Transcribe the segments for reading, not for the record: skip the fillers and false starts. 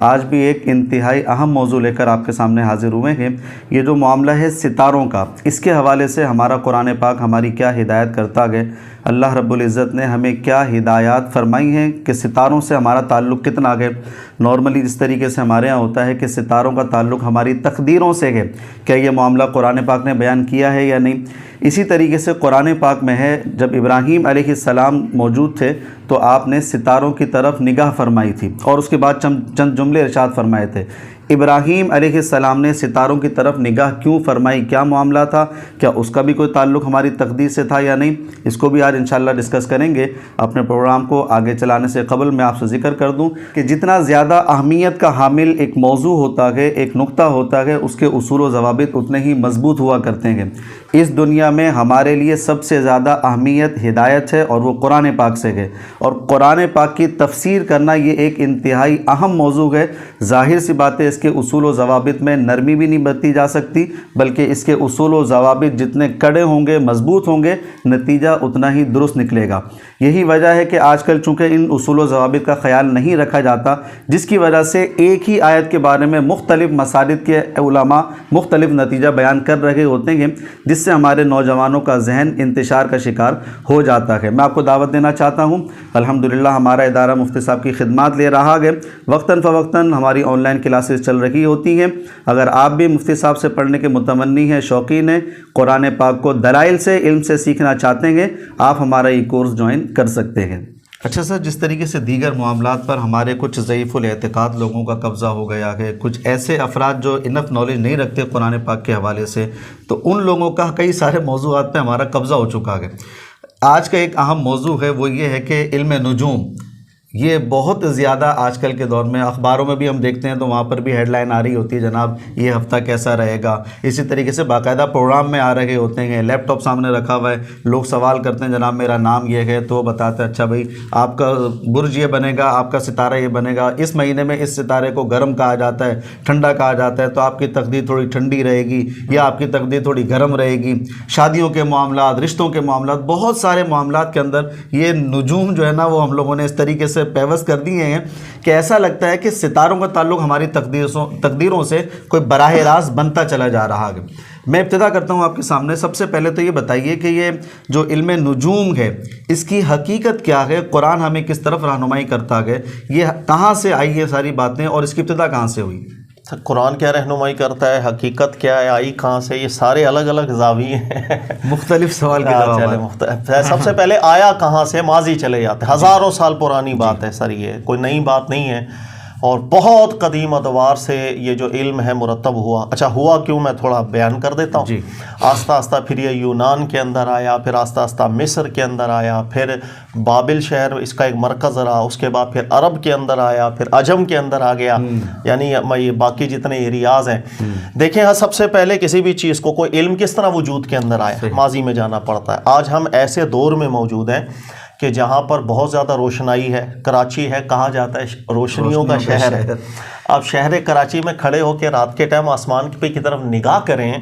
آج بھی ایک انتہائی اہم موضوع لے کر آپ کے سامنے حاضر ہوئے ہیں۔ یہ جو معاملہ ہے ستاروں کا، اس کے حوالے سے ہمارا قرآن پاک ہماری کیا ہدایت کرتا ہے، اللہ رب العزت نے ہمیں کیا ہدایات فرمائی ہیں کہ ستاروں سے ہمارا تعلق کتنا ہے۔ نارملی جس طریقے سے ہمارے ہاں ہوتا ہے کہ ستاروں کا تعلق ہماری تقدیروں سے ہے، کیا یہ معاملہ قرآن پاک نے بیان کیا ہے یا نہیں؟ اسی طریقے سے قرآن پاک میں ہے، جب ابراہیم علیہ السلام موجود تھے تو آپ نے ستاروں کی طرف نگاہ فرمائی تھی اور اس کے بعد چند جملے ارشاد فرمائے تھے۔ ابراہیم علیہ السلام نے ستاروں کی طرف نگاہ کیوں فرمائی، کیا معاملہ تھا، کیا اس کا بھی کوئی تعلق ہماری تقدیر سے تھا یا نہیں؟ اس کو بھی آج انشاءاللہ ڈسکس کریں گے۔ اپنے پروگرام کو آگے چلانے سے قبل میں آپ سے ذکر کر دوں کہ جتنا زیادہ اہمیت کا حامل ایک موضوع ہوتا ہے، ایک نقطہ ہوتا ہے، اس کے اصول و ضوابط اتنے ہی مضبوط ہوا کرتے ہیں۔ اس دنیا میں ہمارے لیے سب سے زیادہ اہمیت ہدایت ہے اور وہ قرآن پاک سے ہے، اور قرآن پاک کی تفسیر کرنا یہ ایک انتہائی اہم موضوع ہے۔ ظاہر سی بات ہے، اس کے اصول و ضوابط میں نرمی بھی نہیں برتی جا سکتی، بلکہ اس کے اصول و ضوابط جتنے کڑے ہوں گے، مضبوط ہوں گے، نتیجہ اتنا ہی درست نکلے گا۔ یہی وجہ ہے کہ آج کل چونکہ ان اصول و ضوابط کا خیال نہیں رکھا جاتا، جس کی وجہ سے ایک ہی آیت کے بارے میں مختلف مسالک کے علماء مختلف نتیجہ بیان کر رہے ہوتے ہیں، جس سے ہمارے نوجوانوں کا ذہن انتشار کا شکار ہو جاتا ہے۔ میں آپ کو دعوت دینا چاہتا ہوں، الحمدللہ ہمارا ادارہ مفتی صاحب کی خدمات لے رہا ہے، وقتاً فوقتاً ہماری آن لائن کلاسز چل رہی ہوتی ہیں۔ اگر آپ بھی مفتی صاحب سے پڑھنے کے متمنی ہیں، شوقین ہیں، قرآن پاک کو دلائل سے، علم سے سیکھنا چاہتے ہیں، آپ ہمارا یہ کورس جوائن کر سکتے ہیں۔ اچھا سر، جس طریقے سے دیگر معاملات پر ہمارے کچھ ضعیف الاعتقاد لوگوں کا قبضہ ہو گیا ہے، کچھ ایسے افراد جو انف نالج نہیں رکھتے قرآن پاک کے حوالے سے، تو ان لوگوں کا کئی سارے موضوعات پہ ہمارا قبضہ ہو چکا ہے۔ آج کا ایک اہم موضوع ہے، وہ یہ ہے کہ علم نجوم، یہ بہت زیادہ آج کل کے دور میں اخباروں میں بھی ہم دیکھتے ہیں تو وہاں پر بھی ہیڈ لائن آ رہی ہوتی ہے، جناب یہ ہفتہ کیسا رہے گا۔ اسی طریقے سے باقاعدہ پروگرام میں آ رہے ہوتے ہیں، لیپ ٹاپ سامنے رکھا ہوا ہے، لوگ سوال کرتے ہیں جناب میرا نام یہ ہے، تو وہ بتاتے ہیں اچھا بھائی آپ کا برج یہ بنے گا، آپ کا ستارہ یہ بنے گا، اس مہینے میں اس ستارے کو گرم کہا جاتا ہے، ٹھنڈا کہا جاتا ہے، تو آپ کی تقدیر تھوڑی ٹھنڈی رہے گی یا آپ کی تقدیر تھوڑی گرم رہے گی۔ شادیوں کے معاملات، رشتوں کے معاملات، بہت سارے معاملات کے اندر یہ نجوم جو ہے نا، وہ ہم لوگوں نے اس طریقے سے پیوست کر دی ہیں کہ ایسا لگتا ہے کہ ستاروں کا تعلق ہماری تقدیروں سے کوئی براہ راست بنتا چلا جا رہا ہے۔ میں ابتدا کرتا ہوں آپ کے سامنے، سب سے پہلے تو یہ بتائیے کہ یہ جو علم نجوم ہے، اس کی حقیقت کیا ہے، قرآن ہمیں کس طرف رہنمائی کرتا ہے، یہ کہاں سے آئی یہ ساری باتیں اور اس کی ابتدا کہاں سے ہوئی؟ قرآن کیا رہنمائی کرتا ہے، حقیقت کیا ہے، آئی کہاں سے، یہ سارے الگ الگ زاویے ہیں، مختلف سوال کے جواب۔ سب سے پہلے آیا کہاں سے، ماضی چلے جاتے ہیں، ہزاروں سال پرانی بات ہے سر، یہ کوئی نئی بات نہیں ہے، اور بہت قدیم ادوار سے یہ جو علم ہے مرتب ہوا۔ اچھا ہوا کیوں، میں تھوڑا بیان کر دیتا ہوں۔ آہستہ آہستہ پھر یہ یونان کے اندر آیا، پھر آہستہ آہستہ مصر کے اندر آیا، پھر بابل شہر اس کا ایک مرکز رہا، اس کے بعد پھر عرب کے اندر آیا، پھر عجم کے اندر آ گیا، یعنی یہ باقی جتنے ایریاز ہیں۔ دیکھیں ہاں، سب سے پہلے کسی بھی چیز کو کوئی علم کس طرح وجود کے اندر آیا، ماضی میں جانا پڑتا ہے۔ آج ہم ایسے دور میں موجود ہیں کہ جہاں پر بہت زیادہ روشنائی ہے، کراچی ہے، کہا جاتا ہے روشنیوں کا شہر ہے۔ آپ شہر کراچی میں کھڑے ہو کے رات کے ٹائم آسمان پہ کی طرف نگاہ کریں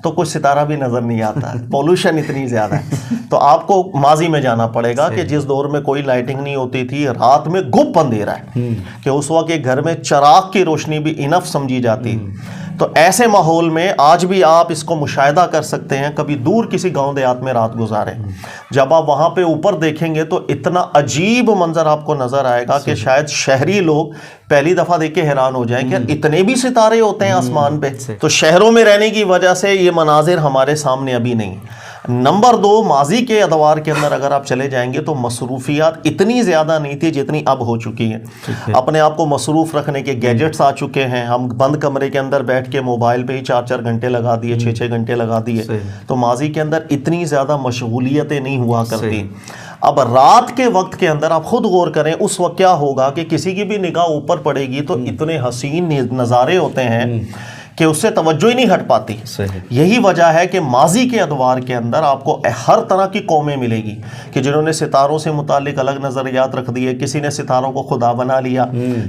تو کوئی ستارہ بھی نظر نہیں آتا، پولوشن اتنی زیادہ ہے۔ تو آپ کو ماضی میں جانا پڑے گا کہ جس دور میں کوئی لائٹنگ نہیں ہوتی تھی، رات میں گپ اندھیرا ہے، کہ اس وقت کے گھر میں چراغ کی روشنی بھی انف سمجھی جاتی۔ تو ایسے ماحول میں آج بھی آپ اس کو مشاہدہ کر سکتے ہیں، کبھی دور کسی گاؤں دیہات میں رات گزاریں، جب آپ وہاں پہ اوپر دیکھیں گے تو اتنا عجیب منظر آپ کو نظر آئے گا کہ شاید شہری لوگ پہلی دفعہ دیکھ کے حیران ہو جائیں کہ اتنے بھی ستارے ہوتے ہیں آسمان پہ۔ تو شہروں میں رہنے کی وجہ سے یہ مناظر ہمارے سامنے ابھی نہیں۔ نمبر دو، ماضی کے ادوار کے اندر اگر آپ چلے جائیں گے تو مصروفیات اتنی زیادہ نہیں تھی جتنی اب ہو چکی ہیں۔ اپنے آپ کو مصروف رکھنے کے گیجٹس آ چکے ہیں، ہم بند کمرے کے اندر بیٹھ کے موبائل پہ ہی 4 گھنٹے لگا دیے، 6 گھنٹے لگا دیے۔ تو ماضی کے اندر اتنی زیادہ مشغولیتیں نہیں ہوا کرتی۔ اب رات کے وقت کے اندر آپ خود غور کریں، اس وقت کیا ہوگا کہ کسی کی بھی نگاہ اوپر پڑے گی تو اتنے حسین نظارے ہوتے ہیں کہ اس سے توجہ ہی نہیں ہٹ پاتی. یہی وجہ ہے کہ ماضی کے ادوار کے اندر آپ کو ہر طرح کی قومیں ملے گی کہ جنہوں نے ستاروں سے متعلق الگ نظریات رکھ دیے. کسی نے ستاروں کو خدا بنا لیا,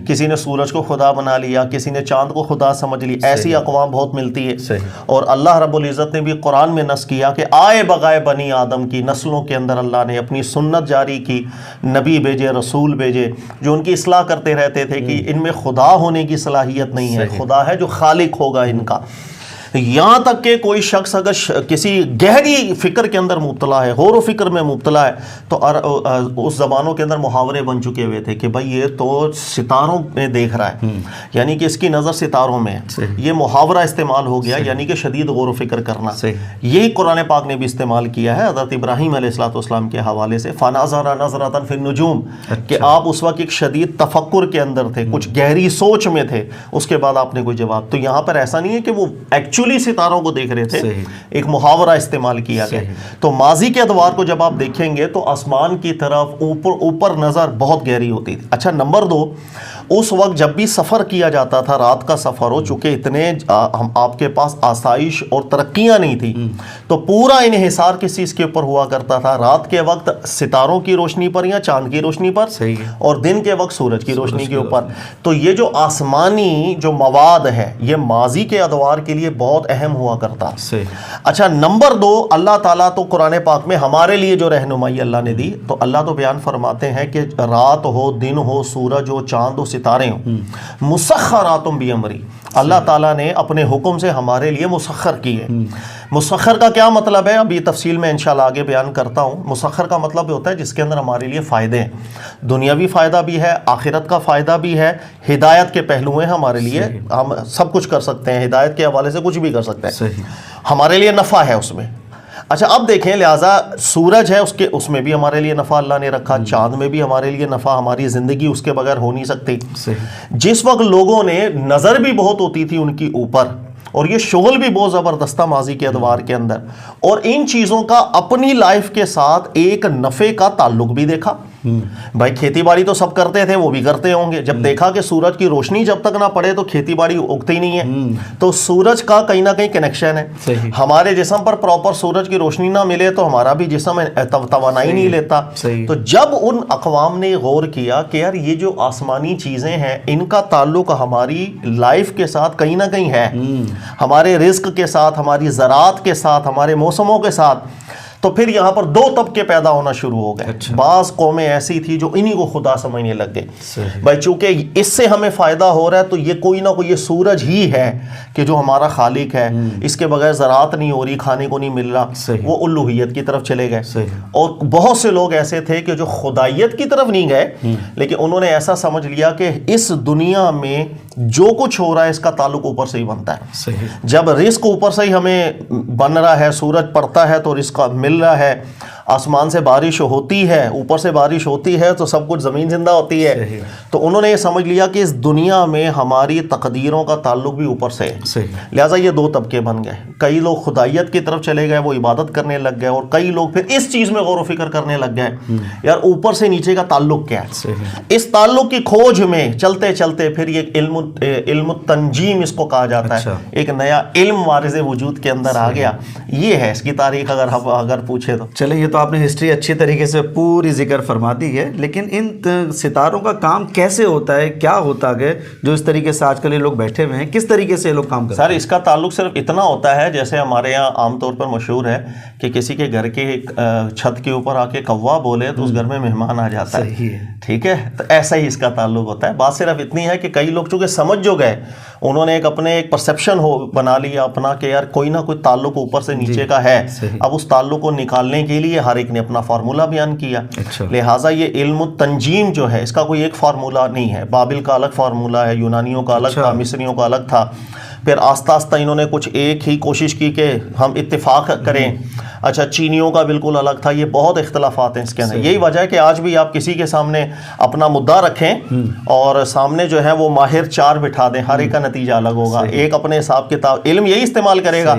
کسی نے سورج کو خدا بنا لیا, کسی نے چاند کو خدا سمجھ لی. ایسی اقوام بہت ملتی ہے. اور اللہ رب العزت نے بھی قرآن میں نص کیا کہ آئے بغائے بنی آدم کی نسلوں کے اندر اللہ نے اپنی سنت جاری کی, نبی بھیجے, رسول بھیجے جو ان کی اصلاح کرتے رہتے تھے کہ ان میں خدا ہونے کی صلاحیت نہیں ہے, خدا ہے جو خالق ہوگا ان کا. یہاں تک کہ کوئی شخص اگر کسی گہری فکر کے اندر مبتلا ہے, غور و فکر میں مبتلا ہے, تو اس زبانوں کے اندر محاورے بن چکے ہوئے تھے کہ بھائی یہ تو ستاروں میں دیکھ رہا ہے, یعنی کہ اس کی نظر ستاروں میں ہے. یہ محاورہ استعمال ہو گیا, یعنی کہ شدید غور و فکر کرنا. یہی قرآن پاک نے بھی استعمال کیا ہے حضرت ابراہیم علیہ السلام کے حوالے سے, فَنَظَرَ نَظْرَةً فِي النُّجُومِ, کہ آپ اس وقت ایک شدید تفکر کے اندر تھے, کچھ گہری سوچ میں تھے, اس کے بعد آپ نے کوئی جواب. تو یہاں پر ایسا نہیں ہے کہ وہ ستاروں کو دیکھ رہے تھے, ایک محاورہ استعمال کیا گیا. تو ماضی کے ادوار کو جب آپ دیکھیں گے تو آسمان کی طرف اوپر نظر بہت گہری ہوتی تھی. اچھا, نمبر 2, اس وقت جب بھی سفر کیا جاتا تھا, رات کا سفر ہو, چونکہ اتنے آپ کے پاس آسائش اور ترقیاں نہیں تھی, تو پورا انحصار کس چیز کے اوپر ہوا کرتا تھا؟ رات کے وقت ستاروں کی روشنی پر یا چاند کی روشنی پر, اور دن کے وقت سورج کی روشنی کے اوپر. تو یہ جو آسمانی جو مواد ہے یہ ماضی کے ادوار کے لیے بہت اہم ہوا کرتا. اچھا, نمبر 2, اللہ تعالیٰ تو قرآن پاک میں ہمارے لیے جو رہنمائی اللہ نے دی, تو اللہ تو بیان فرماتے ہیں کہ رات ہو, دن ہو, سورج ہو, چاند ہو, ستارے ہوں, مسخرات بامری, اللہ تعالیٰ نے اپنے حکم سے ہمارے لیے مسخر کیے. مسخر کا کیا مطلب ہے ابھی تفصیل میں انشاءاللہ آگے بیان کرتا ہوں. مسخر کا مطلب ہوتا ہے جس کے اندر ہمارے لیے فائدے ہیں, دنیاوی فائدہ بھی ہے, آخرت کا فائدہ بھی ہے, ہدایت کے پہلو ہیں ہمارے لیے, ہم سب کچھ کر سکتے ہیں, ہدایت کے حوالے سے کچھ بھی کر سکتے ہیں, ہمارے لیے نفع ہے اس میں. اچھا, اب دیکھیں, لہٰذا سورج ہے, اس میں بھی ہمارے لیے نفع اللہ نے رکھا, چاند میں بھی ہمارے لیے نفع, ہماری زندگی اس کے بغیر ہو نہیں سکتی. جس وقت لوگوں نے نظر بھی بہت ہوتی تھی ان کی اوپر, اور یہ شغل بھی بہت زبردست تھا ماضی کے ادوار کے اندر, اور ان چیزوں کا اپنی لائف کے ساتھ ایک نفع کا تعلق بھی دیکھا. بھائی کھیتی باڑی تو سب کرتے تھے, وہ بھی کرتے ہوں گے. جب دیکھا کہ سورج کی روشنی جب تک نہ پڑے تو کھیتی باڑی اگتی نہیں ہے, تو سورج کا کہیں نہ کہیں کنیکشن ہے. ہمارے جسم پر پراپر سورج کی روشنی نہ ملے تو ہمارا بھی جسم توانائی نہیں لیتا. تو جب ان اقوام نے غور کیا کہ یار یہ جو آسمانی چیزیں ہیں ان کا تعلق ہماری لائف کے ساتھ کہیں نہ کہیں ہے, ہمارے رزق کے ساتھ, ہماری زراعت کے ساتھ, ہمارے موسموں کے ساتھ, تو پھر یہاں پر 2 طبقے پیدا ہونا شروع ہو گئے. بعض قومیں ایسی تھی جو انہی کو خدا سمجھنے لگ گئے. بھائی چونکہ اس سے ہمیں فائدہ ہو رہا ہے تو یہ کوئی نہ کوئی یہ سورج ہی ہے کہ جو ہمارا خالق ہے, اس کے بغیر زراعت نہیں ہو رہی, کھانے کو نہیں مل رہا, وہ الوہیت کی طرف چلے گئے. اور بہت سے لوگ ایسے تھے کہ جو خدائیت کی طرف نہیں گئے, لیکن انہوں نے ایسا سمجھ لیا کہ اس دنیا میں جو کچھ ہو رہا ہے اس کا تعلق اوپر سے ہی بنتا ہے. جب رزق اوپر سے ہی ہمیں بن رہا ہے, سورج پڑتا ہے تو رزق مل رہا ہے, آسمان سے بارش ہوتی ہے, اوپر سے بارش ہوتی ہے تو سب کچھ زمین زندہ ہوتی ہے. تو انہوں نے یہ سمجھ لیا کہ اس دنیا میں ہماری تقدیروں کا تعلق بھی اوپر سے ہے. لہٰذا یہ 2 طبقے بن گئے. کئی لوگ خدائیت کی طرف چلے گئے, وہ عبادت کرنے لگ گئے, اور کئی لوگ پھر اس چیز میں غور و فکر کرنے لگ گئے یار اوپر سے نیچے کا تعلق کیا ہے. اس تعلق کی کھوج میں چلتے چلتے پھر یہ علم التنجیم اس کو کہا جاتا ہے, ایک نیا علم وارث وجود کے اندر آ گیا. یہ ہے اس کی تاریخ اگر پوچھے تو. چلے, یہ تو آپ نے ہسٹری اچھی طریقے سے پوری ذکر فرما دی ہے, لیکن ان ستاروں کا کام کیسے ہوتا ہے, کیا ہوتا ہے جو اس طریقے سے آج کل یہ لوگ بیٹھے ہوئے ہیں, کس طریقے سے یہ لوگ کام کرتے ہیں؟ سر اس کا تعلق صرف اتنا ہوتا ہے جیسے ہمارے یہاں عام طور پر مشہور ہے کہ کسی کے گھر کے چھت کے اوپر آ کے کوا بولے تو اس گھر میں مہمان آ جاتا ہے. ٹھیک ہے, تو ایسا ہی اس کا تعلق ہوتا ہے. بات صرف اتنی ہے کہ کئی لوگ چونکہ سمجھ جو گئے, انہوں نے ایک پرسیپشن بنا لیا اپنا کہ یار کوئی نہ کوئی تعلق اوپر سے نیچے کا ہے. اب اس تعلق کو نکالنے کے لیے ہر ایک نے اپنا فارمولہ بیان کیا. لہٰذا یہ علم التنجیم جو ہے اس کا کوئی ایک فارمولہ نہیں ہے. بابل کا الگ فارمولہ ہے, یونانیوں کا الگ تھا, مصریوں کا الگ تھا. پھر آہستہ آہستہ انہوں نے کچھ ایک ہی کوشش کی کہ ہم اتفاق کریں. اچھا چینیوں کا بالکل الگ تھا. یہ بہت اختلافات ہیں اس کے اندر. یہی وجہ ہے کہ آج بھی آپ کسی کے سامنے اپنا مدعا رکھیں اور سامنے جو ہے وہ ماہر 4 بٹھا دیں, ہر ایک کا نتیجہ الگ ہوگا. ایک اپنے حساب کتاب علم یہی استعمال کرے گا,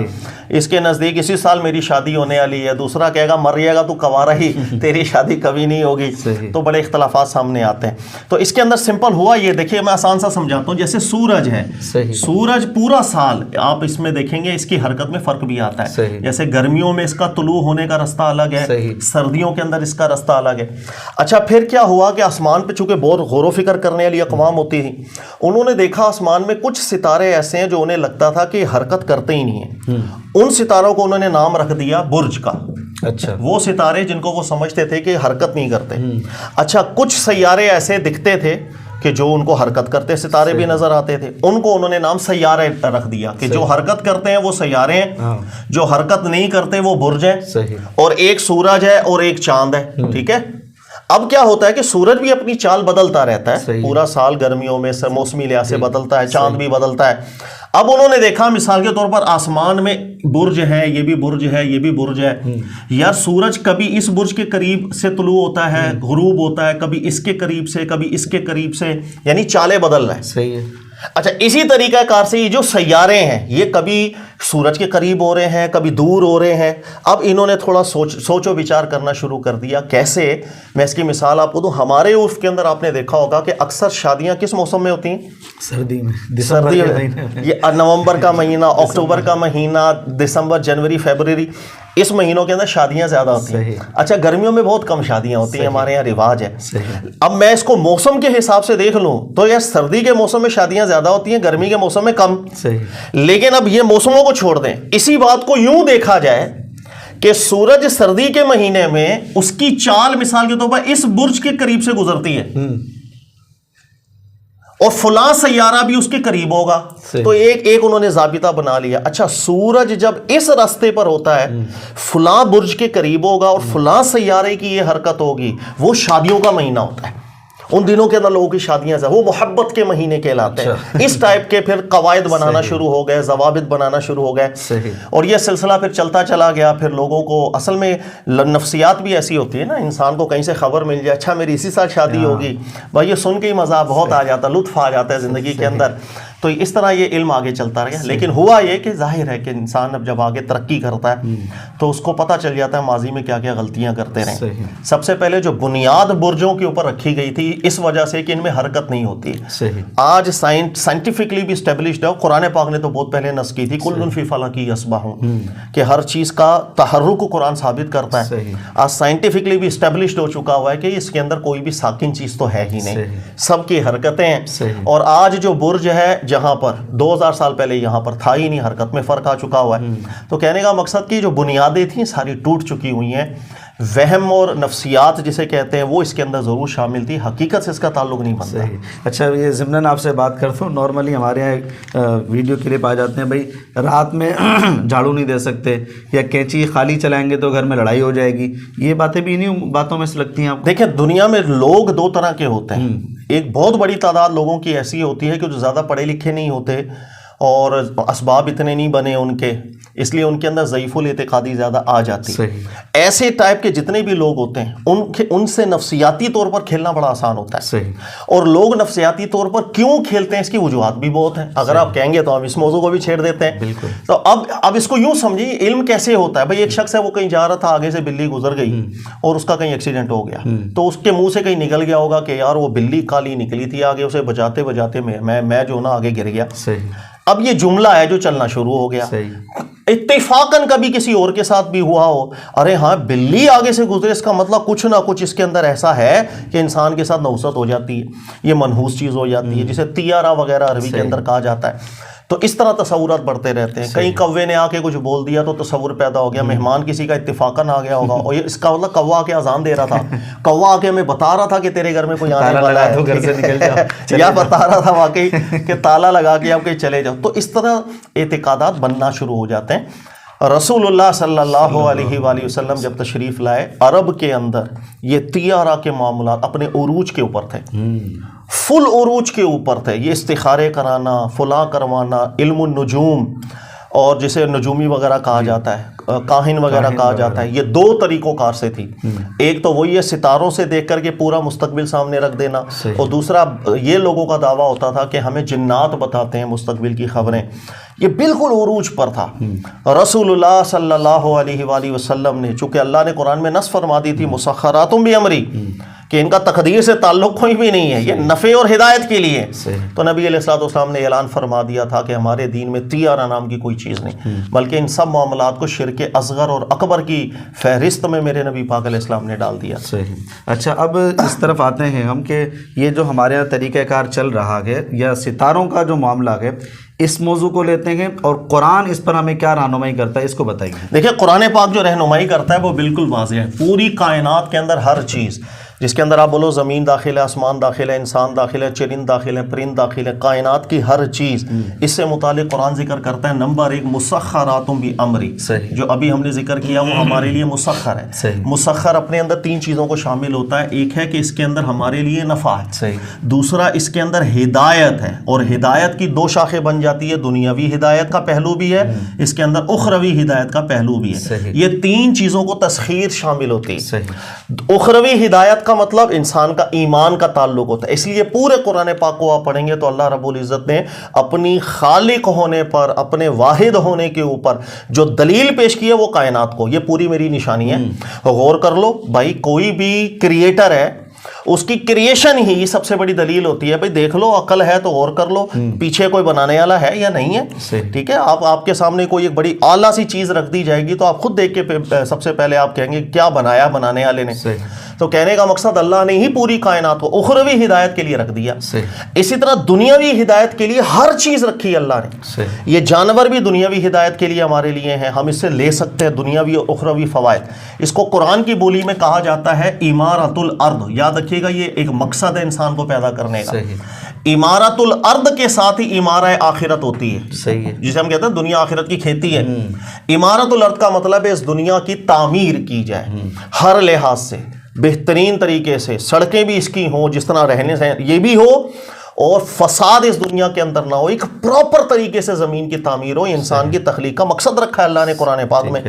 اس کے نزدیک اسی سال میری شادی ہونے والی ہے, دوسرا کہے گا مر جائے گا تو کوارا ہی, تیری شادی کبھی نہیں ہوگی. تو بڑے اختلافات سامنے آتے ہیں. تو اس کے اندر سمپل ہوا یہ, دیکھیے میں آسان سا سمجھاتا ہوں. جیسے سورج ہے, سورج پورا سال آپ اس میں دیکھیں گے اس کی حرکت میں فرق بھی آتا ہے. جیسے گرمیوں میں اس کا طلوع ہونے کا رستہ الگ ہے, سردیوں کے اندر اس کا رستہ الگ ہے. اچھا پھر کیا ہوا کہ آسمان پہ چونکہ بہت غور و فکر کرنے والی اقوام ہوتی تھی, انہوں نے دیکھا آسمان میں کچھ ستارے ایسے ہیں جو انہیں لگتا تھا کہ حرکت کرتے ہی نہیں ہیں. ان ستاروں کو انہوں نے نام رکھ دیا برج کا. اچھا, وہ ستارے جن کو وہ سمجھتے تھے کہ حرکت نہیں کرتے. اچھا کچھ سیارے ایسے دکھتے تھے کہ جو ان کو حرکت کرتے ستارے بھی نظر آتے تھے, ان کو انہوں نے نام سیارے رکھ دیا کہ جو حرکت کرتے ہیں وہ سیارے ہیں, جو حرکت نہیں کرتے وہ برج ہیں. اور ایک سورج ہے اور ایک چاند ہے. ٹھیک ہے, اب کیا ہوتا ہے کہ سورج بھی اپنی چال بدلتا رہتا ہے پورا سال, گرمیوں میں موسمی لحاظ سے بدلتا ہے, چاند بھی بدلتا ہے. اب انہوں نے دیکھا مثال کے طور پر آسمان میں برج ہے, یہ بھی برج ہے, یہ بھی برج ہے. یار سورج کبھی اس برج کے قریب سے طلوع ہوتا ہے, غروب ہوتا ہے, کبھی اس کے قریب سے, کبھی اس کے قریب سے, یعنی چالیں بدل رہے ہیں. صحیح ہے. اچھا اسی طریقہ کار سے یہ جو سیارے ہیں یہ کبھی سورج کے قریب ہو رہے ہیں, کبھی دور ہو رہے ہیں. اب انہوں نے تھوڑا سوچ و بچار کرنا شروع کر دیا. کیسے؟ میں اس کی مثال آپ کو دوں. ہمارے عرف کے اندر آپ نے دیکھا ہوگا کہ اکثر شادیاں کس موسم میں ہوتی ہیں؟ سردی میں. سردی میں, یہ نومبر کا مہینہ, اکتوبر کا مہینہ, دسمبر, جنوری, فیبروری, اس مہینوں کے اندر شادیاں زیادہ ہوتی ہیں. اچھا گرمیوں میں بہت کم شادیاں ہوتی ہیں, ہمارے یہاں رواج ہے. اب میں اس کو موسم کے حساب سے دیکھ لوں تو یار سردی کے موسم میں شادیاں زیادہ ہوتی ہیں, گرمی کے موسم میں کم. لیکن اب یہ موسموں کو چھوڑ دیں, اسی بات کو یوں دیکھا جائے کہ سورج سردی کے مہینے میں اس کی چال مثال کے طور پر اس برج کے قریب سے گزرتی ہے اور فلاں سیارہ بھی اس کے قریب ہوگا. تو ایک انہوں نے ضابطہ بنا لیا. اچھا سورج جب اس راستے پر ہوتا ہے فلاں برج کے قریب ہوگا اور فلاں سیارے کی یہ حرکت ہوگی, وہ شادیوں کا مہینہ ہوتا ہے. ان دنوں کے اندر لوگوں کی شادیاں وہ محبت کے مہینے کہلاتے ہیں. اس ٹائپ کے پھر قواعد بنانا شروع ہو گئے, ضوابط بنانا شروع ہو گئے. اور یہ سلسلہ پھر چلتا چلا گیا. پھر لوگوں کو اصل میں نفسیات بھی ایسی ہوتی ہے نا, انسان کو کہیں سے خبر مل جائے اچھا میری اسی سال شادی ہوگی, بھائی یہ سن کے ہی مزہ بہت آ جاتا, لطف آ جاتا ہے زندگی کے اندر. تو اس طرح یہ علم آگے چلتا رہا. لیکن ہوا یہ کہ ظاہر ہے کہ انسان اب جب آگے ترقی کرتا ہے تو اس کو پتہ چل جاتا ہے ماضی میں کیا کیا غلطیاں کرتے رہے. سب سے پہلے جو بنیاد برجوں کے اوپر رکھی گئی تھی اس وجہ سے کہ ان میں حرکت نہیں ہوتی. آج سائنٹیفکلی بھی اسٹیبلشڈ ہے, قرآن پاک نے تو بہت پہلے نص کی تھی کل فی فلک یسبحون, کہ ہر چیز کا تحرک کو قرآن ثابت کرتا ہے. آج سائنٹیفکلی بھی اسٹیبلشڈ ہو چکا ہوا ہے کہ اس کے اندر کوئی بھی ساکن چیز تو ہے ہی نہیں, سب کی حرکتیں ہیں. اور آج جو برج ہے جہاں پر 2000 سال پہلے یہاں پر تھا ہی نہیں, حرکت میں فرق آ چکا ہوا ہے. تو کہنے کا مقصد کہ جو بنیادیں تھیں ساری ٹوٹ چکی ہوئی ہیں. وہم اور نفسیات جسے کہتے ہیں وہ اس کے اندر ضرور شامل تھی, حقیقت سے اس کا تعلق نہیں بنتا. اچھا یہ ضمناً آپ سے بات کرتا ہوں, نارملی ہمارے یہاں ایک ویڈیو کلپ آ جاتے ہیں, بھائی رات میں جھاڑو نہیں دے سکتے یا کینچی خالی چلائیں گے تو گھر میں لڑائی ہو جائے گی. یہ باتیں بھی انہیں باتوں میں سے لگتی ہیں آپ کو؟ دیکھیں دنیا میں لوگ 2 طرح کے ہوتے ہیں. ایک بہت بڑی تعداد لوگوں کی ایسی ہوتی ہے کہ جو زیادہ پڑھے لکھے نہیں ہوتے اور اسباب اتنے نہیں بنے ان کے, اس لیے ان کے اندر ضعیف الاعتقادی زیادہ آ جاتی ہے. ایسے ٹائپ کے جتنے بھی لوگ ہوتے ہیں ان سے نفسیاتی طور پر کھیلنا بڑا آسان ہوتا ہے. اور لوگ نفسیاتی طور پر کیوں کھیلتے ہیں اس کی وجوہات بھی بہت ہیں. اگر آپ کہیں گے تو ہم اس موضوع کو بھی چھیڑ دیتے ہیں. تو اب اس کو یوں سمجھیے علم کیسے ہوتا ہے. بھائی ایک شخص ہے وہ کہیں جا رہا تھا, آگے سے بلی گزر گئی اور اس کا کہیں ایکسیڈنٹ ہو گیا, تو اس کے منہ سے کہیں نکل گیا ہوگا کہ یار وہ بلی کالی نکلی تھی آگے, اسے بجاتے بجاتے میں جو نا آگے گر گیا. اب یہ جملہ ہے جو چلنا شروع ہو گیا. اتفاقاً کبھی کسی اور کے ساتھ بھی ہوا ہو, ارے ہاں بلی آگے سے گزرے, اس کا مطلب کچھ نہ کچھ اس کے اندر ایسا ہے کہ انسان کے ساتھ نوست ہو جاتی ہے, یہ منحوس چیز ہو جاتی ہے, جسے طیارہ وغیرہ عربی کے اندر کہا جاتا ہے. تو اس طرح تصورات بڑھتے رہتے ہیں. کہیں کوے نے آ کے کچھ بول دیا تو تصور پیدا ہو گیا, مہمان کسی کا اتفاقاً آ گیا ہوگا, اور اس کا مطلب کوا آ کے اذان دے رہا تھا, کوا آ کے ہمیں بتا رہا تھا کہ تیرے گھر میں کوئی آنے والا ہے, گھر سے نکل جاؤ, یا بتا رہا تھا واقعی کہ تالا لگا کے آپ کہیں چلے جاؤ. تو اس طرح اعتقادات بننا شروع ہو جاتے ہیں. رسول اللہ صلی اللہ علیہ وآلہ وسلم جب تشریف لائے, عرب کے اندر یہ طیارہ کے معاملات اپنے عروج کے اوپر تھے, فل عروج کے اوپر تھے. یہ استخارے کرانا, فلاں کروانا, علم النجوم اور جسے نجومی وغیرہ کہا جاتا ہے, کاہن وغیرہ کہا جاتا ہے، یہ دو طریقوں کار سے تھی. ایک تو وہی ہے ستاروں سے دیکھ کر کے پورا مستقبل سامنے رکھ دینا، اور دوسرا یہ لوگوں کا دعویٰ ہوتا تھا کہ ہمیں جنات بتاتے ہیں مستقبل کی خبریں. یہ بالکل عروج پر تھا. رسول اللہ صلی اللہ علیہ وآلہ وسلم نے، چونکہ اللہ نے قرآن میں نص فرما دی تھی مسخرات بامری، کہ ان کا تقدیر سے تعلق کوئی بھی نہیں ہے، یہ نفع اور ہدایت کے لیے. تو نبی علیہ الصلوۃ والسلام نے اعلان فرما دیا تھا کہ ہمارے دین میں طیارہ نام کی کوئی چیز نہیں، بلکہ ان سب معاملات کو شرک اصغر اور اکبر کی فہرست میں میرے نبی پاک علیہ السلام نے ڈال دیا. صحیح. اچھا، اب اس طرف آتے ہیں ہم کہ یہ جو ہمارے یہاں طریقہ کار چل رہا ہے یا ستاروں کا جو معاملہ ہے، اس موضوع کو لیتے ہیں اور قرآن اس پر ہمیں کیا رہنمائی کرتا ہے، اس کو بتائیے. دیکھیں، قرآن پاک جو رہنمائی کرتا ہے وہ بالکل واضح ہے. پوری کائنات کے اندر ہر چیز، جس کے اندر آپ بولو زمین داخل ہے، آسمان داخل ہے، انسان داخل ہے، چرند داخل ہے، پرند داخل ہے، کائنات کی ہر چیز، اس سے متعلق قرآن ذکر کرتا ہے. نمبر 1 مسخرات بامری، جو ابھی ہم نے ذکر کیا وہ ہمارے لیے مسخر ہے. مسخر اپنے اندر 3 چیزوں کو شامل ہوتا ہے. ایک ہے کہ اس کے اندر ہمارے لیے نفع ہے، دوسرا اس کے اندر ہدایت ہے، اور ہدایت کی 2 شاخیں بن جاتی ہے، دنیاوی ہدایت کا پہلو بھی ہے، اس کے اندر اخروی ہدایت کا پہلو بھی ہے. یہ 3 چیزوں کو تسخیر شامل ہوتی ہے. اخروی ہدایت کا مطلب انسان کا ایمان کا تعلق ہوتا ہے. اس لیے پورے قرآن پاک کو آپ پڑھیں گے تو اللہ رب العزت نے اپنی خالق ہونے پر، اپنے واحد ہونے کے اوپر جو دلیل پیش کی ہے وہ کائنات کو، یہ پوری میری نشانی ہے. غور کر لو بھائی، کوئی بھی کریٹر ہے، اس کی کریشن ہی سب سے بڑی دلیل ہوتی ہے. بھائی دیکھ لو، عقل ہے تو غور کر لو، پیچھے کوئی بنانے والا ہے یا نہیں ہے. ٹھیک ہے، آپ کے سامنے کوئی ایک بڑی اعلیٰ سی چیز رکھ دی جائے گی تو آپ خود دیکھ کے سب سے پہلے آپ کہیں گے کیا بنایا بنانے والے نے. تو کہنے کا مقصد اللہ نے ہی پوری کائنات کو اخروی ہدایت کے لیے رکھ دیا. اسی طرح دنیاوی ہدایت کے لیے ہر چیز رکھی ہے اللہ نے. یہ جانور بھی دنیاوی ہدایت کے لیے ہمارے لیے ہیں، ہم اس سے لے سکتے ہیں دنیاوی اور اخروی فوائد. اس کو قرآن کی بولی میں کہا جاتا ہے عمارت الارض. یاد رکھیے گا، یہ ایک مقصد ہے انسان کو پیدا کرنے کا. عمارت الارض کے ساتھ ہی عمارہ آخرت ہوتی ہے. صحیح ہے، جسے ہم کہتے ہیں دنیا آخرت کی کھیتی ہے. عمارت الارض کا مطلب ہے اس دنیا کی تعمیر کی جائے ہر لحاظ سے بہترین طریقے سے. سڑکیں بھی اس کی ہوں جس طرح رہنے سے یہ بھی ہو، اور فساد اس دنیا کے اندر نہ ہو. ایک پراپر طریقے سے زمین کی تعمیر ہو. انسان کی تخلیق کا مقصد رکھا ہے اللہ نے قرآن پاک میں.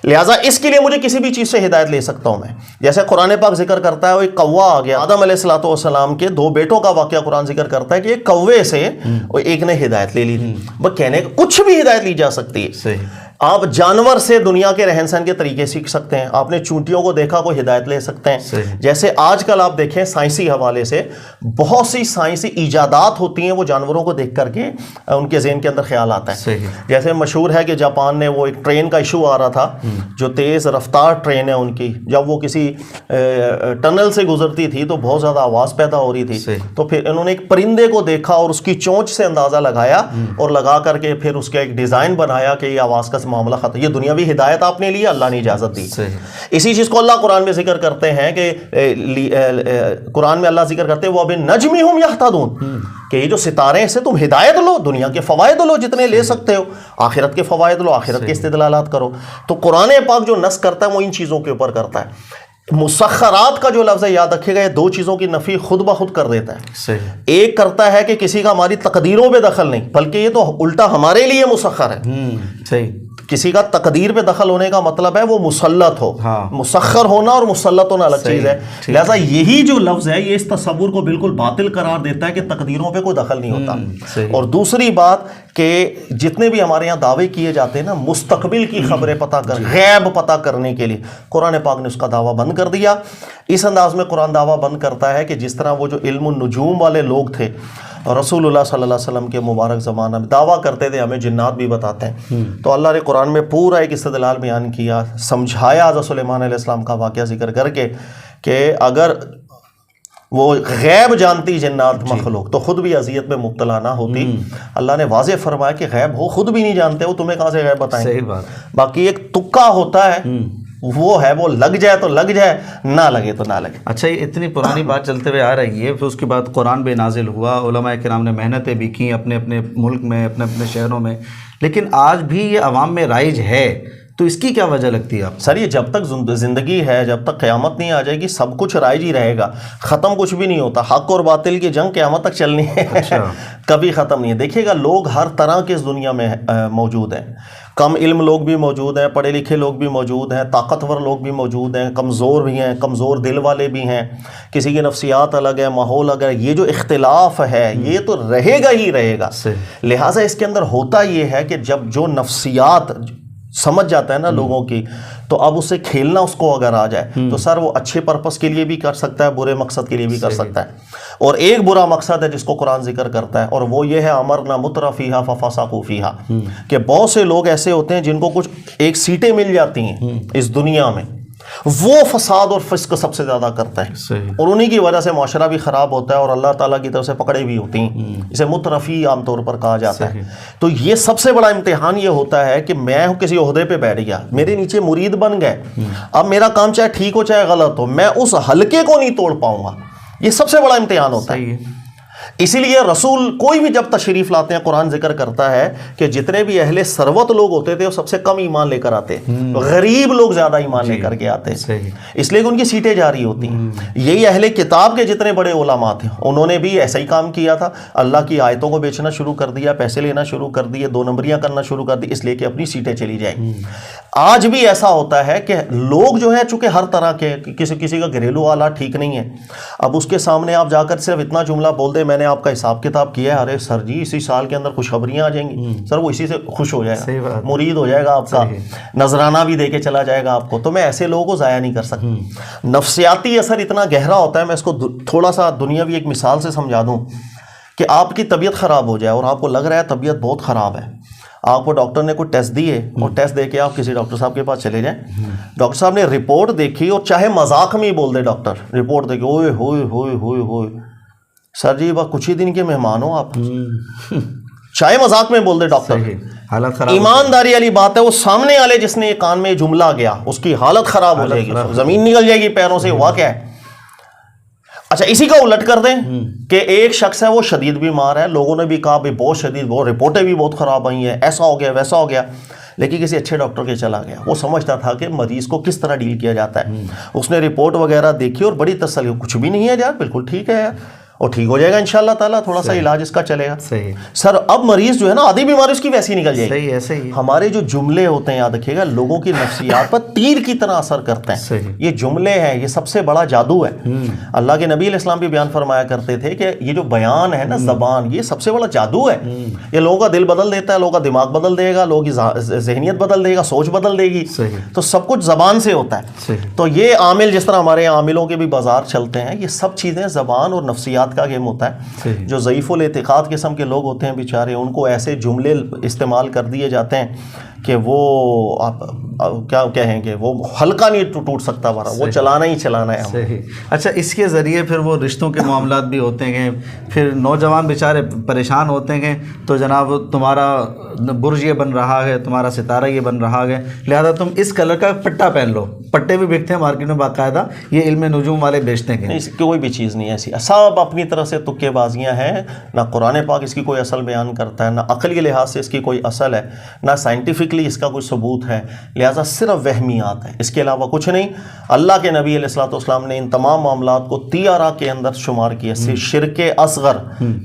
لہٰذا اس کے لیے مجھے کسی بھی چیز سے ہدایت لے سکتا ہوں میں. جیسے قرآن پاک ذکر کرتا ہے وہ ایک کوا آ گیا، آدم علیہ الصلوۃ والسلام کے 2 بیٹوں کا واقعہ قرآن ذکر کرتا ہے کہ ایک کوے سے ایک نے ہدایت لے لی تھی. بس کہنے کچھ بھی ہدایت لی جا سکتی ہے. آپ جانور سے دنیا کے رہن سہن کے طریقے سیکھ سکتے ہیں. آپ نے چونٹیوں کو دیکھا، کوئی ہدایت لے سکتے ہیں. جیسے آج کل آپ دیکھیں سائنسی حوالے سے بہت سی سائنسی ایجادات ہوتی ہیں، وہ جانوروں کو دیکھ کر کے ان کے ذہن کے اندر خیال آتا ہے. جیسے مشہور ہے کہ جاپان نے وہ ایک ٹرین کا ایشو آ رہا تھا، جو تیز رفتار ٹرین ہے ان کی، جب وہ کسی ٹنل سے گزرتی تھی تو بہت زیادہ آواز پیدا ہو رہی تھی. تو پھر انہوں نے ایک پرندے کو دیکھا اور اس کی چونچ سے اندازہ لگایا، اور لگا کر کے پھر اس کا ایک ڈیزائن بنایا کہ یہ آواز کا معاملہ ختم. یہ دنیاوی ہدایت آپ نے لی، اللہ نے اجازت دی. اسی چیز کو اللہ قرآن میں ذکر کرتے ہیں کہ قرآن میں اللہ ذکر کرتے ہیں وَبِالنَّجْمِ هُمْ يَهْتَدُونَ، کہ یہ جو ستارے ہیں اس سے تم ہدایت لو، دنیا کے فوائد لو جتنے لے سکتے ہو، آخرت کے فوائد لو، آخرت کے استدلالات کرو. تو قرآن پاک جو نص کرتا ہے وہ ان چیزوں کے اوپر کرتا ہے. مسخرات کا جو لفظ ہے یاد رکھیے گا، یہ 2 چیزوں کی نفی خود بخود کر دیتا ہے. ایک کرتا ہے کہ کسی کا ہماری تقدیروں پہ دخل نہیں، بلکہ یہ تو الٹا ہمارے لیے مسخر ہے. کسی کا تقدیر پہ دخل ہونے کا مطلب ہے وہ مسلط ہو. مسخر ہونا اور مسلط ہونا الگ چیز ہے. لہذا یہی جو لفظ ہے یہ اس تصور کو بالکل باطل قرار دیتا ہے کہ تقدیروں پہ کوئی دخل نہیں ہوتا. اور دوسری بات کہ جتنے بھی ہمارے یہاں دعوے کیے جاتے ہیں نا مستقبل کی خبریں پتہ کر، غیب پتہ کرنے کے لیے، قرآن پاک نے اس کا دعویٰ بند کر دیا. اس انداز میں قرآن دعویٰ بند کرتا ہے کہ جس طرح وہ جو علم النجوم والے لوگ تھے، رسول اللہ صلی اللہ علیہ وسلم کے مبارک زمانہ میں دعویٰ کرتے تھے ہمیں جنات بھی بتاتے ہیں. تو اللہ نے قرآن میں پورا ایک استدلال بیان کیا، سمجھایا حضرت سلیمان علیہ السلام کا واقعہ ذکر کر کے کہ اگر وہ غیب جانتی جنات مخلوق تو خود بھی اذیت میں مبتلا نہ ہوتی. اللہ نے واضح فرمایا کہ غیب ہو خود بھی نہیں جانتے، وہ تمہیں کہاں سے غیب بتائیں. صحیح بات. باقی ایک تکا ہوتا ہے، وہ ہے وہ لگ جائے تو لگ جائے، نہ لگے تو نہ لگے. اچھا، یہ اتنی پرانی بات چلتے ہوئے آ رہی ہے، پھر اس کے بعد قرآن بھی نازل ہوا، علماء کرام نے محنتیں بھی کیں اپنے اپنے ملک میں، اپنے اپنے شہروں میں، لیکن آج بھی یہ عوام میں رائج ہے. تو اس کی کیا وجہ لگتی ہے آپ؟ سر یہ جب تک زندگی ہے، جب تک قیامت نہیں آ جائے گی، سب کچھ رائج ہی رہے گا، ختم کچھ بھی نہیں ہوتا. حق اور باطل کی جنگ قیامت تک چلنی ہے. کبھی ختم نہیں ہے. دیکھیے گا لوگ ہر طرح کے اس دنیا میں موجود ہیں. کم علم لوگ بھی موجود ہیں، پڑھے لکھے لوگ بھی موجود ہیں، طاقتور لوگ بھی موجود ہیں، کمزور بھی ہیں، کمزور دل والے بھی ہیں، کسی کی نفسیات الگ ہے، ماحول الگ ہے. یہ جو اختلاف ہے یہ تو رہے گا ہی رہے گا. لہٰذا اس کے اندر ہوتا یہ ہے کہ جب جو نفسیات سمجھ جاتا ہے نا لوگوں کی، تو اب اسے کھیلنا اس کو اگر آ جائے تو سر وہ اچھے پرپس کے لیے بھی کر سکتا ہے، برے مقصد کے لیے بھی کر سکتا ہے. اور ایک برا مقصد ہے جس کو قرآن ذکر کرتا ہے، اور وہ یہ ہے امرنا مترفیہا ففسقوا فیہا، کہ بہت سے لوگ ایسے ہوتے ہیں جن کو کچھ ایک سیٹیں مل جاتی ہیں اس دنیا میں، وہ فساد اور فسق سب سے زیادہ کرتا ہے، اور انہی کی وجہ سے معاشرہ بھی خراب ہوتا ہے اور اللہ تعالیٰ کی طرف سے پکڑے بھی ہوتی ہیں. اسے مترفی عام طور پر کہا جاتا ہے. تو یہ سب سے بڑا امتحان یہ ہوتا ہے کہ میں کسی عہدے پہ بیٹھ گیا، میرے نیچے مرید بن گئے، اب میرا کام چاہے ٹھیک ہو چاہے غلط ہو، میں اس حلقے کو نہیں توڑ پاؤں گا. یہ سب سے بڑا امتحان ہوتا ہے. اسی لیے رسول کوئی بھی جب تشریف لاتے ہیں قرآن ذکر کرتا ہے کہ جتنے بھی اہل ثروت لوگ ہوتے تھے وہ سب سے کم ایمان لے کر آتے، غریب لوگ زیادہ ایمان لے کر کے آتے، اس لیے کہ ان کی سیٹیں جاری ہوتی ہیں. یہی اہل کتاب کے جتنے بڑے علماء تھے انہوں نے بھی ایسا ہی کام کیا تھا، اللہ کی آیتوں کو بیچنا شروع کر دیا، پیسے لینا شروع کر دیے، دو نمبریاں کرنا شروع کر دی، اس لیے کہ اپنی سیٹیں چلی جائیں. آج بھی ایسا ہوتا ہے کہ لوگ جو ہے چونکہ ہر طرح کے، کسی کا گھریلو حالات ٹھیک نہیں ہے، اب اس کے سامنے آپ جا کر صرف اتنا جملہ بول دیں میں نے آپ کا حساب کتاب کیا ہے، ارے سر جی اسی سال کے اندر خوشخبریاں آ جائیں گی، سر وہ اسی سے خوش ہو جائے گا، مرید ہو جائے گا آپ کا، نذرانہ بھی دے کے چلا جائے گا آپ کو. تو میں ایسے لوگوں کو ضائع نہیں کر سکتا. نفسیاتی اثر اتنا گہرا ہوتا ہے، میں اس کو تھوڑا سا دنیاوی ایک مثال سے سمجھا دوں کہ آپ کی طبیعت خراب ہو جائے اور آپ کو لگ رہا ہے طبیعت بہت خراب ہے، آپ کو ڈاکٹر نے کوئی ٹیسٹ دیے اور ٹیسٹ دے کے آپ کسی ڈاکٹر صاحب کے پاس چلے جائیں، ڈاکٹر صاحب نے رپورٹ دیکھی اور چاہے مذاق میں ہی بول دے ڈاکٹر، رپورٹ دیکھی اوئے ہوئے ہوئے ہوئے ہوئے سر جی بس کچھ ہی دن کے مہمان ہو آپ، چاہے مذاق میں بول دے ڈاکٹر، حالت خراب. ایمانداری والی بات ہے، وہ سامنے والے جس نے یہ کان میں جملہ گیا اس کی حالت خراب ہو جائے گی، زمین نکل جائے گی پیروں سے. ہوا کیا ہے؟ اچھا اسی کا الٹ کر دیں کہ ایک شخص ہے وہ شدید بیمار ہے، لوگوں نے بھی کہا بھائی بہت شدید، وہ رپورٹیں بھی بہت خراب آئی ہیں، ایسا ہو گیا ویسا ہو گیا، لیکن کسی اچھے ڈاکٹر کے چلا گیا، وہ سمجھتا تھا کہ مریض کو کس طرح ڈیل کیا جاتا ہے. اس نے رپورٹ وغیرہ دیکھی اور بڑی تسلی، کچھ بھی نہیں ہے یار، بالکل ٹھیک ہے یار، اور ٹھیک ہو جائے گا انشاءاللہ تعالیٰ، تھوڑا سا علاج اس کا چلے گا. سر اب مریض جو ہے نا آدھی بیماری اس کی ویسی نکل جائے گی. ایسے ہی ہمارے جو جملے ہوتے ہیں یاد رکھیے گا لوگوں کی نفسیات پر تیر کی طرح اثر کرتے ہیں. یہ جملے ہیں، یہ سب سے بڑا جادو ہے. اللہ کے نبی علیہ السلام بھی بیان فرمایا کرتے تھے کہ یہ جو بیان ہے نا زبان، یہ سب سے بڑا جادو ہے. یہ لوگوں کا دل بدل دیتا ہے، لوگوں کا دماغ بدل دے گا، لوگوں کی ذہنیت بدل دے گا، سوچ بدل دے گی. تو سب کچھ زبان سے ہوتا ہے. تو یہ عامل جس طرح ہمارے عاملوں کے بھی بازار چلتے ہیں، یہ سب چیزیں زبان اور نفسیات کا گیم ہوتا ہے. جو ضعیف الاعتقاد قسم کے لوگ ہوتے ہیں بیچارے، ان کو ایسے جملے استعمال کر دیے جاتے ہیں کہ وہ آپ کیا کہیں کہ وہ ہلکا نہیں ٹوٹ سکتا، وہ چلانا ہی چلانا ہے. صحیح. اچھا اس کے ذریعے پھر وہ رشتوں کے معاملات بھی ہوتے ہیں، پھر نوجوان بیچارے پریشان ہوتے ہیں تو جناب تمہارا برج یہ بن رہا ہے، تمہارا ستارہ یہ بن رہا ہے، لہذا تم اس کلر کا پٹا پہن لو. پٹے بھی بکتے ہیں مارکیٹ میں باقاعدہ، یہ علم نجوم والے بیچتے ہیں. کوئی بھی چیز نہیں ایسی، سب اپنی طرح سے تکے بازیاں ہیں. نہ قرآن پاک اس کی کوئی اصل بیان کرتا ہے، نہ عقل کے لحاظ سے اس کی کوئی اصل ہے، نہ سائنٹیفکلی اس کا کوئی ثبوت ہے. لہٰذا صرف وہمیات ہیں، اس کے علاوہ کچھ نہیں. اللہ کے نبی علیہ الصلوۃ والسلام نے ان تمام معاملات کو تیارہ کے اندر شمار کیا. شرک اصغر،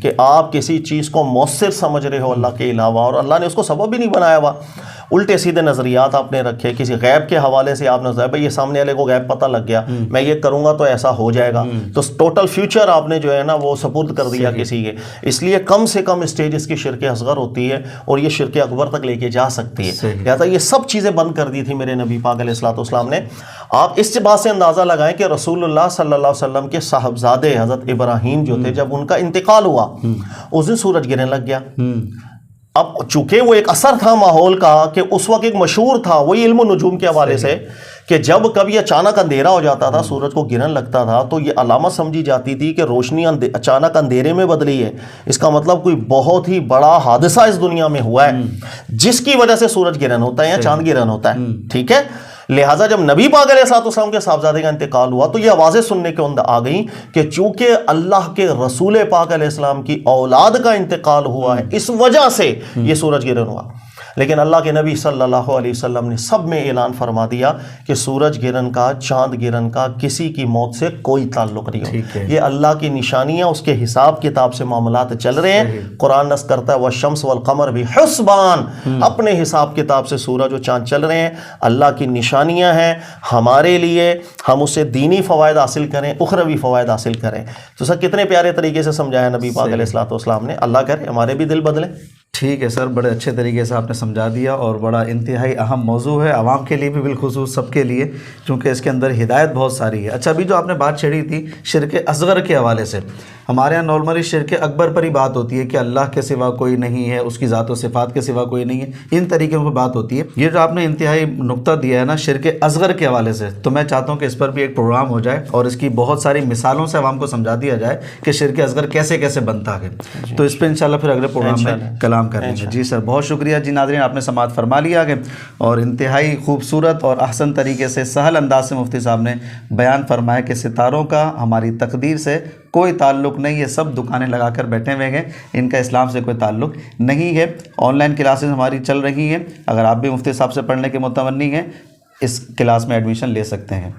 کہ آپ کسی چیز کو مؤثر سمجھ رہے ہو اللہ کے علاوہ، اور اللہ نے اس کو سبب بھی نہیں بنایا ہوا. الٹے سیدھے نظریات آپ نے رکھے، کسی غیب کے حوالے سے آپ نے بھائی یہ سامنے والے کو غیب پتہ لگ گیا، میں یہ کروں گا تو ایسا ہو جائے گا، تو ٹوٹل فیوچر آپ نے جو ہے نا وہ سپرد کر دیا کسی کے. اس لیے کم سے کم اسٹیج اس کی شرک اصغر ہوتی ہے اور یہ شرک اکبر تک لے کے جا سکتی ہے. لہٰذا یہ سب چیزیں بند کر دی تھی میرے نبی پاک علیہ الصلوۃ والسلام نے. آپ اس بات سے اندازہ لگائیں کہ رسول اللہ صلی اللہ علیہ وسلم کے صاحبزادے حضرت ابراہیم جو تھے، جب ان کا انتقال ہوا اس دن سورج گرنے لگ گیا. اب چونکہ وہ ایک اثر تھا ماحول کا کہ اس وقت ایک مشہور تھا وہی علم و نجوم کے حوالے سے کہ جب کبھی اچانک اندھیرا ہو جاتا تھا، سورج کو گرن لگتا تھا، تو یہ علامت سمجھی جاتی تھی کہ روشنی اچانک اندھیرے میں بدلی ہے. اس کا مطلب کوئی بہت ہی بڑا حادثہ اس دنیا میں ہوا ہے جس کی وجہ سے سورج گرہن ہوتا ہے یا چاند گرہن ہوتا ہے. ٹھیک ہے. لہٰذا جب نبی پاک علیہ الصلوۃ والسلام کے صاحبزادے کا انتقال ہوا تو یہ آوازیں سننے کے اندر آ گئیں کہ چونکہ اللہ کے رسول پاک علیہ السلام کی اولاد کا انتقال ہوا ہے، اس وجہ سے یہ سورج گرہن ہوا. لیکن اللہ کے نبی صلی اللہ علیہ وسلم نے سب میں اعلان فرما دیا کہ سورج گرہن کا، چاند گرہن کا کسی کی موت سے کوئی تعلق نہیں ہو، یہ اللہ کی نشانیاں، اس کے حساب کتاب سے معاملات چل رہے ہیں۔ قرآن نص کرتا ہے والشمس والقمر بحسبان، اپنے حساب کتاب سے سورج و چاند چل رہے ہیں، اللہ کی نشانیاں ہیں ہمارے لیے، ہم اسے دینی فوائد حاصل کریں، اخروی فوائد حاصل کریں۔ تو سر کتنے پیارے طریقے سے سمجھایا نبی پاک علیہ الصلوۃ والسلام نے، اللہ کرے ہمارے بھی دل بدلے۔ ٹھیک ہے سر، بڑے اچھے طریقے سے آپ نے سمجھا دیا، اور بڑا انتہائی اہم موضوع ہے عوام کے لیے بھی بالخصوص سب کے لیے، چونکہ اس کے اندر ہدایت بہت ساری ہے۔ اچھا، ابھی جو آپ نے بات چھیڑی تھی شرک اصغر کے حوالے سے، ہمارے یہاں نارملی شرک اکبر پر ہی بات ہوتی ہے کہ اللہ کے سوا کوئی نہیں ہے، اس کی ذات و صفات کے سوا کوئی نہیں ہے، ان طریقوں پر بات ہوتی ہے۔ یہ جو آپ نے انتہائی نقطہ دیا ہے نا شرک اصغر کے حوالے سے، تو میں چاہتا ہوں کہ اس پر بھی ایک پروگرام ہو جائے اور اس کی بہت ساری مثالوں سے عوام کو سمجھا دیا جائے کہ شرک اصغر کیسے کیسے بنتا ہے، تو اس پہ انشاءاللہ پھر اگلے پروگرام میں کلام کریں گے۔ جی سر، بہت شکریہ جی ناظرین، آپ نے سماعت فرما لیا کہ اور انتہائی خوبصورت اور احسن طریقے سے سہل انداز سے مفتی صاحب نے بیان فرمایا کہ ستاروں کا ہماری تقدیر سے کوئی تعلق نہیں، یہ سب دکانیں لگا کر بیٹھے ہوئے ہیں، ان کا اسلام سے کوئی تعلق نہیں ہے۔ آن لائن کلاسز ہماری چل رہی ہیں، اگر آپ بھی مفتی صاحب سے پڑھنے کے متمنی ہیں اس کلاس میں ایڈمیشن لے سکتے ہیں۔